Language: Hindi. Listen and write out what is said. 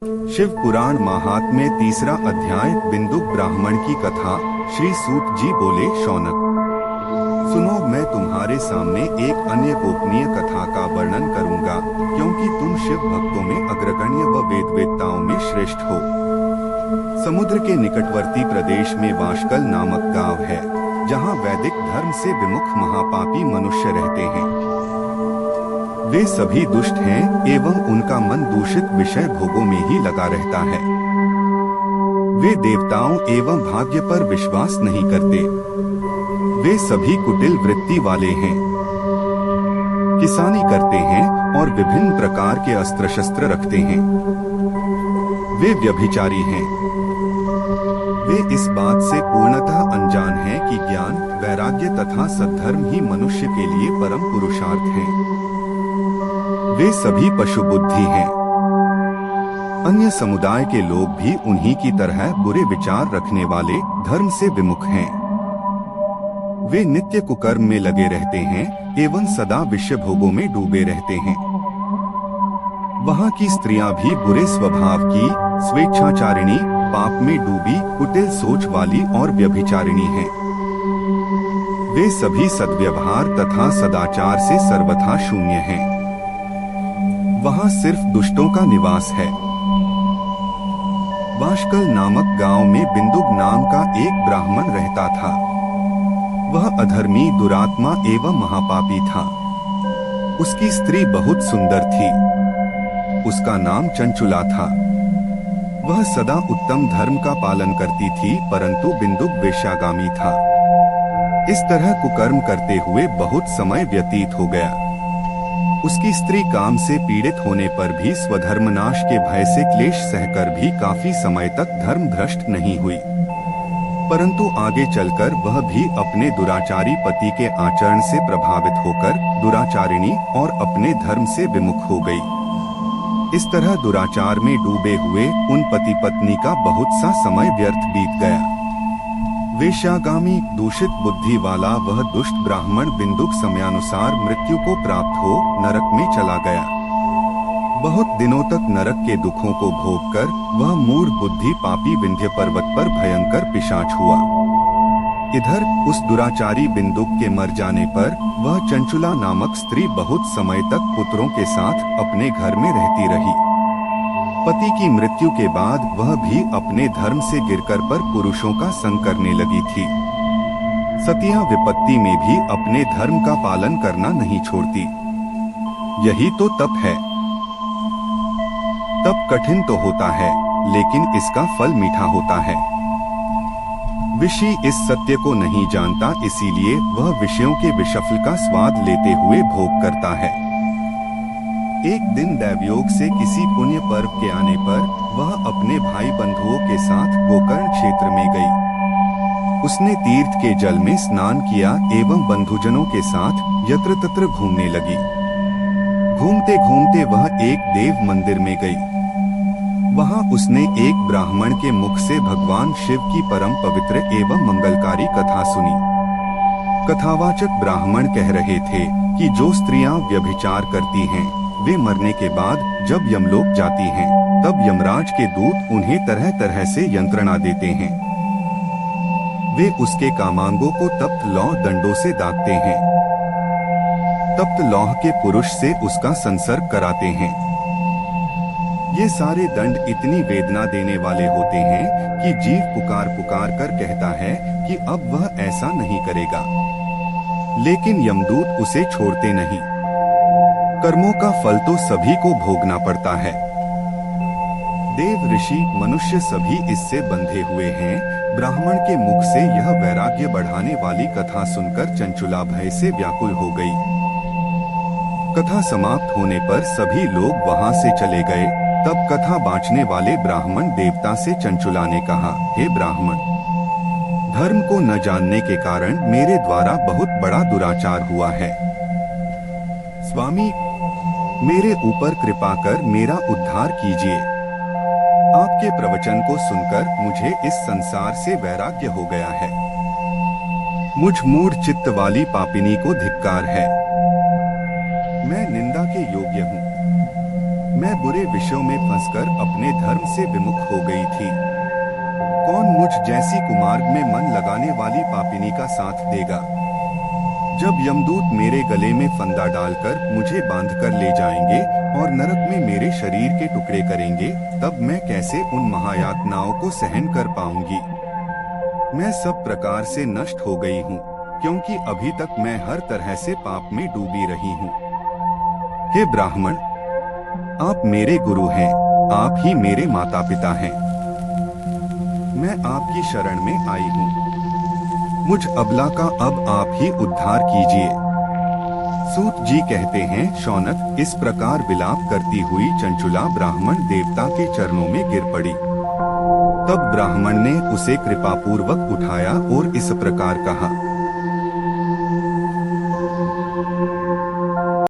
शिव पुराण महात्म्य तीसरा अध्याय बिंदुक ब्राह्मण की कथा। श्री सूत जी बोले, शौनक सुनो, मैं तुम्हारे सामने एक अन्य गोपनीय कथा का वर्णन करूंगा, क्योंकि तुम शिव भक्तों में अग्रगण्य व वेदवेत्ताओं में श्रेष्ठ हो। समुद्र के निकटवर्ती प्रदेश में वाशकल नामक गांव है, जहां वैदिक धर्म से विमुख महापापी मनुष्य रहते हैं। वे सभी दुष्ट हैं एवं उनका मन दूषित विषय भोगों में ही लगा रहता है। वे देवताओं एवं भाग्य पर विश्वास नहीं करते। वे सभी कुटिल वृत्ति वाले हैं, किसानी करते हैं और विभिन्न प्रकार के अस्त्र शस्त्र रखते हैं। वे व्यभिचारी हैं। वे इस बात से पूर्णतः अनजान हैं कि ज्ञान, वैराग्य तथा सद्धर्म ही मनुष्य के लिए परम पुरुषार्थ हैं। वे सभी पशु बुद्धि हैं। अन्य समुदाय के लोग भी उन्हीं की तरह बुरे विचार रखने वाले, धर्म से विमुख हैं। वे नित्य कुकर्म में लगे रहते हैं एवं सदा विषय भोगों में डूबे रहते हैं। वहाँ की स्त्रियां भी बुरे स्वभाव की, स्वेच्छाचारिणी, पाप में डूबी, कुटिल सोच वाली और व्यभिचारिणी हैं। वे सभी सद्व्यवहार तथा सदाचार से सर्वथा शून्य हैं। वहाँ सिर्फ दुष्टों का निवास है। वाशकल नामक गांव में बिंदुक नाम का एक ब्राह्मण रहता था। वह अधर्मी, दुरात्मा एवं महापापी था। उसकी स्त्री बहुत सुंदर थी। उसका नाम चंचुला था। वह सदा उत्तम धर्म का पालन करती थी, परंतु बिंदुक वेश्यागामी था। इस तरह कुकर्म करते हुए बहुत समय व्यतीत हो गया। उसकी स्त्री काम से पीड़ित होने पर भी स्वधर्मनाश के भय से क्लेश सहकर भी काफी समय तक धर्म भ्रष्ट नहीं हुई, परंतु आगे चलकर वह भी अपने दुराचारी पति के आचरण से प्रभावित होकर दुराचारिणी और अपने धर्म से विमुख हो गई। इस तरह दुराचार में डूबे हुए उन पति पत्नी का बहुत सा समय व्यर्थ बीत गया। वेश्यागामी, दूषित बुद्धि वाला वह दुष्ट ब्राह्मण बिंदुक समयानुसार मृत्यु को प्राप्त हो नरक में चला गया। बहुत दिनों तक नरक के दुखों को भोगकर वह मूढ़ बुद्धि पापी विंध्य पर्वत पर भयंकर पिशाच हुआ। इधर उस दुराचारी बिंदुक के मर जाने पर वह चंचुला नामक स्त्री बहुत समय तक पुत्रों के साथ अपने घर में रहती रही। पति की मृत्यु के बाद वह भी अपने धर्म से गिरकर पर पुरुषों का संग करने लगी थी। सतियां विपत्ति में भी अपने धर्म का पालन करना नहीं छोड़ती। यही तो तप है। तप कठिन तो होता है, लेकिन इसका फल मीठा होता है। ऋषि इस सत्य को नहीं जानता, इसीलिए वह विषयों के विषफल का स्वाद लेते हुए भोग करता है। एक दिन दैवयोग से किसी पुण्य पर्व के आने पर वह अपने भाई बंधुओं के साथ गोकर्ण क्षेत्र में गई। उसने तीर्थ के जल में स्नान किया एवं बंधुजनों के साथ यत्र तत्र घूमने लगी। घूमते घूमते वह एक देव मंदिर में गई। वहां उसने एक ब्राह्मण के मुख से भगवान शिव की परम पवित्र एवं मंगलकारी कथा सुनी। कथावाचक ब्राह्मण कह रहे थे कि जो स्त्रियां व्यभिचार करती हैं, वे मरने के बाद जब यमलोक जाती हैं, तब यमराज के दूत उन्हें तरह तरह से यंत्रणा देते हैं। वे उसके कामांगों को तप्त लौह दंडों से दागते हैं। तप्त लौह के पुरुष से उसका संसर्ग कराते हैं। ये सारे दंड इतनी वेदना देने वाले होते हैं कि जीव पुकार पुकार कर कहता है कि अब वह ऐसा नहीं करेगा, लेकिन यमदूत उसे छोड़ते नहीं। कर्मों का फल तो सभी को भोगना पड़ता है। देव, ऋषि, मनुष्य सभी इससे बंधे हुए हैं। ब्राह्मण के मुख से यह वैराग्य बढ़ाने वाली कथा सुनकर चंचुला भय से व्याकुल हो गई। कथा समाप्त होने पर सभी लोग वहां से चले गए। तब कथा बांचने वाले ब्राह्मण देवता से चंचुला ने कहा, हे ब्राह्मण, धर्म को न जानने के कारण मेरे द्वारा बहुत बड़ा दुराचार हुआ है। स्वामी, मेरे ऊपर कृपा कर मेरा उद्धार कीजिए। आपके प्रवचन को सुनकर मुझे इस संसार से वैराग्य हो गया है। मुझ मूढ़ चित्त वाली पापिनी को धिक्कार है। मैं निंदा के योग्य हूँ। मैं बुरे विषयों में फंसकर अपने धर्म से विमुख हो गई थी। कौन मुझ जैसी कुमार्ग में मन लगाने वाली पापिनी का साथ देगा? जब यमदूत मेरे गले में फंदा डालकर मुझे बांधकर ले जाएंगे और नरक में मेरे शरीर के टुकड़े करेंगे, तब मैं कैसे उन महायातनाओं को सहन कर पाऊंगी? मैं सब प्रकार से नष्ट हो गई हूँ, क्योंकि अभी तक मैं हर तरह से पाप में डूबी रही हूँ। हे ब्राह्मण, आप मेरे गुरु हैं, आप ही मेरे माता पिता हैं। मैं आपकी शरण में आई हूँ। मुझ अबला का अब आप ही उद्धार कीजिए। सूत जी कहते हैं, शौनक इस प्रकार विलाप करती हुई चंचुला ब्राह्मण देवता के चरणों में गिर पड़ी। तब ब्राह्मण ने उसे कृपापूर्वक उठाया और इस प्रकार कहा,